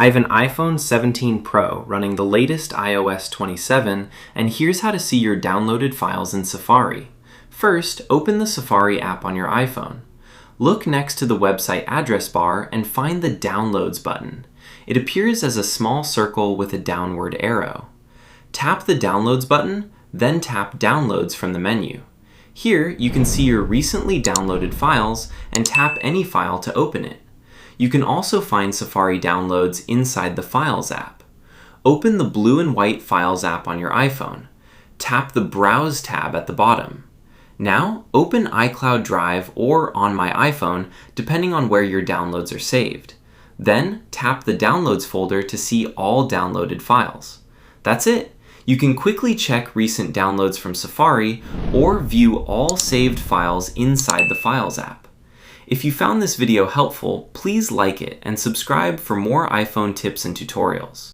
I have an iPhone 17 Pro running the latest iOS 27, and here's how to see your downloaded files in Safari. First, open the Safari app on your iPhone. Look next to the website address bar and find the Downloads button. It appears as a small circle with a downward arrow. Tap the Downloads button, then tap Downloads from the menu. Here, you can see your recently downloaded files and tap any file to open it. You can also find Safari downloads inside the Files app. Open the blue and white Files app on your iPhone. Tap the Browse tab at the bottom. Now, open iCloud Drive or On My iPhone, depending on where your downloads are saved. Then, tap the Downloads folder to see all downloaded files. That's it! You can quickly check recent downloads from Safari or view all saved files inside the Files app. If you found this video helpful, please like it and subscribe for more iPhone tips and tutorials.